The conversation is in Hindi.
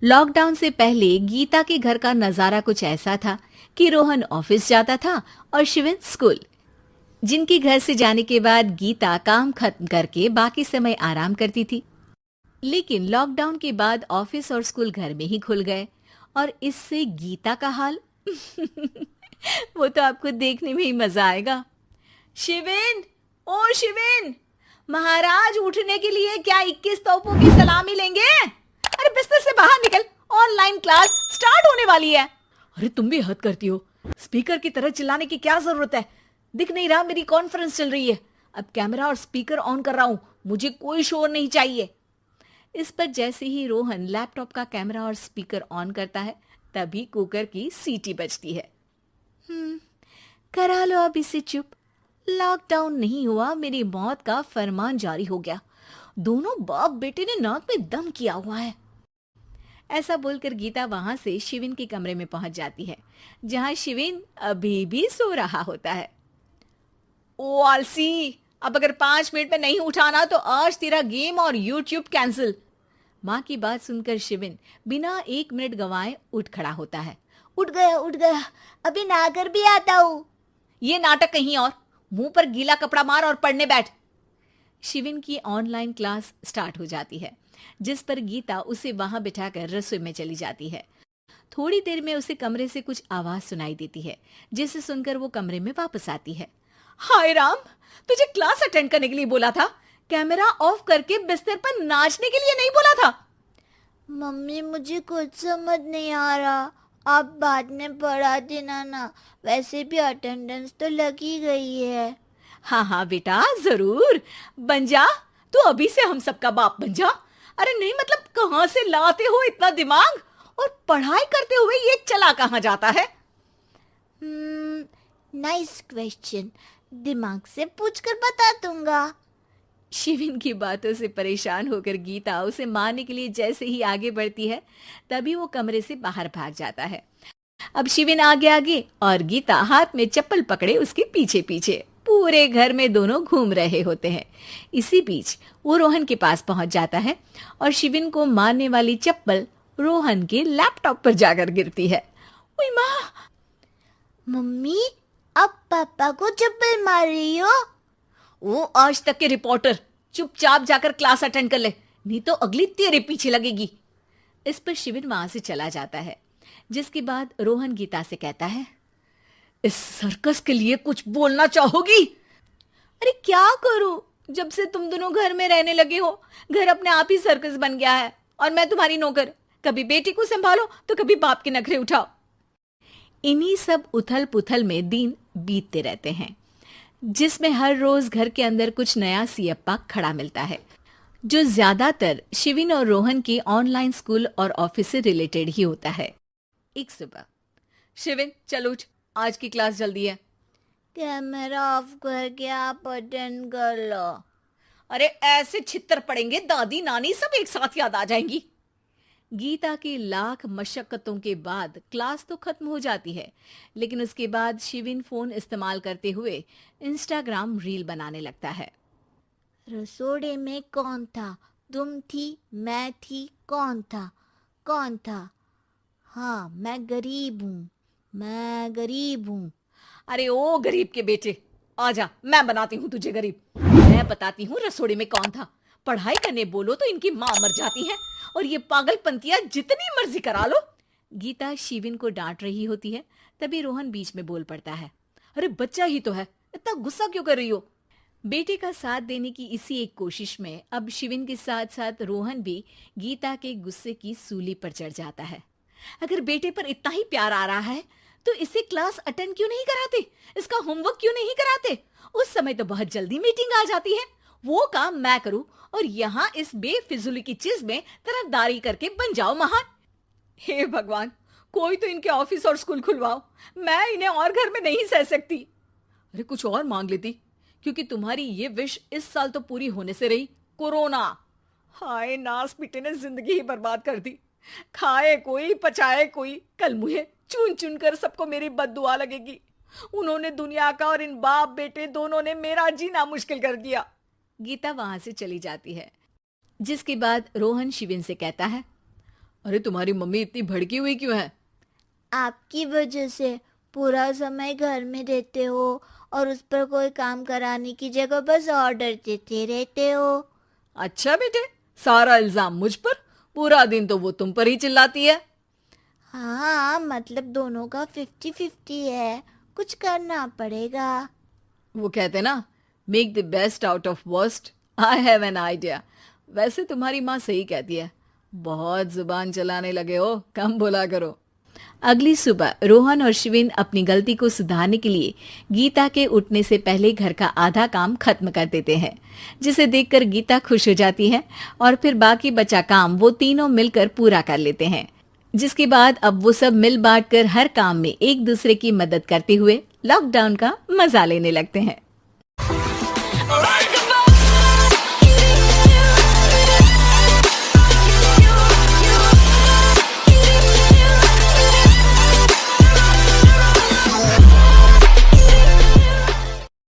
लॉकडाउन से पहले गीता के घर का नजारा कुछ ऐसा था कि रोहन ऑफिस जाता था और शिविन स्कूल। जिनके घर से जाने के बाद गीता काम खत्म करके बाकी समय आराम करती थी। लेकिन लॉकडाउन के बाद ऑफिस और स्कूल घर में ही खुल गए और इससे गीता का हाल वो तो आपको देखने में ही मजा आएगा। शिविन, ओ शिविन, महाराज उठने के लिए क्या 21 तोपों की सलामी लेंगे? अरे बिस्तर से बाहर निकल, ऑनलाइन क्लास स्टार्ट होने वाली है। अरे तुम भी हद करती हो, स्पीकर की तरह चिल्लाने की क्या जरूरत है? दिख नहीं रहा मेरी कॉन्फ्रेंस चल रही है। अब कैमरा और स्पीकर ऑन कर रहा हूं, मुझे कोई शोर नहीं चाहिए। इस पर जैसे ही रोहन लैपटॉप का कैमरा और स्पीकर ऑन करता है तभी कुकर की सीटी बजती है। करा लो अब इसे चुप। लॉकडाउन नहीं हुआ, मेरी मौत का फरमान जारी हो गया। दोनों बाप बेटे ने नाक में दम किया हुआ है। ऐसा बोलकर गीता वहां से शिविन के कमरे में पहुंच जाती है, जहां शिविन अभी भी सो रहा होता है। ओ आलसी, अब अगर 5 मिनट में नहीं उठाना तो आज तेरा गेम और यूट्यूब कैंसिल। माँ की बात सुनकर शिविन बिना 1 मिनट गंवाए उठ खड़ा होता है। उठ गया, अभी नहाकर भी आता हूँ। ये नाटक कहीं और, मुंह पर गीला कपड़ा मार और पढ़ने बैठ। शिविन की ऑनलाइन क्लास स्टार्ट हो जाती है, जिस पर गीता उसे वहां बिठाकर रसोई में चली जाती है। थोड़ी देर में उसे कमरे से कुछ आवाज सुनाई देती है, जिसे सुनकर वो कमरे में वापस आती है। हाय राम, तुझे क्लास अटेंड करने के लिए बोला था, कैमरा ऑफ करके बिस्तर पर नाचने के लिए नहीं बोला था। मम्मी मुझे कुछ समझ नहीं आ रहा, आप बाद में पढ़ा देना ना, वैसे भी अटेंडेंस तो लगी गई है। हाँ हाँ बेटा, जरूर बन जा। तू अभी से हम सबका बाप बन जा। अरे नहीं मतलब कहाँ से लाते हो इतना दिमाग, और पढ़ाई करते हुए ये चला कहाँ जाता है? नाइस क्वेश्चन, दिमाग से पूछकर बता दूंगा। शिविन की बातों से परेशान होकर गीता उसे मारने के लिए जैसे ही आगे बढ़ती है तभी वो कमरे से बाहर भाग जाता है। अब शिविन आगे आगे और गीता हाथ में चप्पल पकड़े उसके पीछे पीछे पूरे घर में दोनों घूम रहे होते हैं। इसी बीच वो रोहन के पास पहुंच जाता है और शिविन को मारने वाली चप्पल रोहन के लैपटॉप पर जाकर गिरती है। ओए माँ! मम्मी, अब पापा को चप्पल मार रही हो? वो आज तक के रिपोर्टर, चुपचाप जाकर क्लास अटेंड कर ले, नहीं तो अगली तेरे पीछे लगेगी। इस पर शिविन वहां से चला जाता है, जिसके बाद रोहन गीता से कहता है, इस सर्कस के लिए कुछ बोलना चाहोगी? अरे क्या करूं, जब से तुम दोनों घर में रहने लगे हो, घर अपने आप ही सर्कस बन गया है और मैं तुम्हारी नौकर। कभी बेटी को संभालो तो कभी बाप के नखरे उठाओ। इन्हीं सब उथल पुथल में दिन बीतते रहते हैं, जिसमें हर रोज घर के अंदर कुछ नया सियप्पा खड़ा मिलता है, जो ज्यादातर शिविन और रोहन की ऑनलाइन स्कूल और ऑफिस से रिलेटेड ही होता है। एक सुबह, शिविन चल उठ, आज की क्लास जल्दी है। कैमरा ऑफ करके आप अटेंड कर लो। अरे ऐसे छित्तर पड़ेंगे, दादी नानी सब एक साथ याद आ जाएंगी। गीता की लाख मशक्कतों के बाद क्लास तो खत्म हो जाती है, लेकिन उसके बाद शिविन फोन इस्तेमाल करते हुए इंस्टाग्राम रील बनाने लगता है। रसोड़े में कौन था? तुम थी, मैं थी, कौन था? कौन था? हाँ, मैं गरीब हूँ। अरे ओ गरीब के बेटे, आजा, मैं बनाती हूँ तुझे गरीब। मैं बताती हूँ रसोड़े में कौन था। पढ़ाई करने बोलो तो इनकी माँ मर जाती है, और ये पागलपंतियां जितनी मर्जी करा लो। गीता शिविन को डांट रही होती है, तभी रोहन बीच में बोल पड़ता है। अरे बच्चा ही तो है, इतना गुस्सा क्यों कर रही हो? बेटे का साथ देने की इसी एक कोशिश में अब शिविन के साथ साथ रोहन भी गीता के गुस्से की सूली पर चढ़ जाता है। अगर बेटे पर इतना ही प्यार आ रहा है तो इसे क्लास अटेंड क्यों नहीं कराते, इसका होमवर्क क्यों नहीं कराते? उस समय तो बहुत जल्दी मीटिंग आ जाती है, वो काम मैं करूं और यहाँ इस बेफिजुली की चीज में तरफदारी करके बन जाओ महान। हे भगवान, कोई तो इनके ऑफिस और स्कूल खुलवाओ, मैं इन्हें और घर में नहीं सह सकती। अरे कुछ और मांग लेती, क्योंकि तुम्हारी ये विश इस साल तो पूरी होने से रही, कोरोना। हाय नास बेटे ने जिंदगी ही बर्बाद कर दी। खाए कोई पचाए कोई, कल मुझे चुन चुन कर सबको मेरी बद्दुआ लगेगी। उन्होंने दुनिया का और इन बाप बेटे दोनों ने मेरा जीना मुश्किल कर दिया। गीता वहां से चली जाती है, जिसके बाद रोहन शिविन से कहता है, अरे तुम्हारी मम्मी इतनी भड़की हुई क्यों है? आपकी वजह से पूरा समय घर में रहते हो और उस पर कोई काम कराने की जगह बस ऑर्डर देते रहते हो। अच्छा बेटे, सारा इल्जाम मुझ पर? पूरा दिन तो वो तुम पर ही चिल्लाती है। हाँ, मतलब दोनों का 50-50 है, कुछ करना पड़ेगा। वो कहते ना, make the best out of worst. I have an idea. वैसे तुम्हारी माँ सही कहती है, बहुत जुबान चलाने लगे हो, कम बोला करो। अगली सुबह रोहन और शिविन अपनी गलती को सुधारने के लिए गीता के उठने से पहले घर का आधा काम खत्म कर देते हैं, जिसे देखकर गीता खुश हो जाती है और फिर बाकी बचा काम वो तीनों मिलकर पूरा कर लेते हैं। जिसके बाद अब वो सब मिल बांट कर हर काम में एक दूसरे की मदद करते हुए लॉकडाउन का मजा लेने लगते हैं।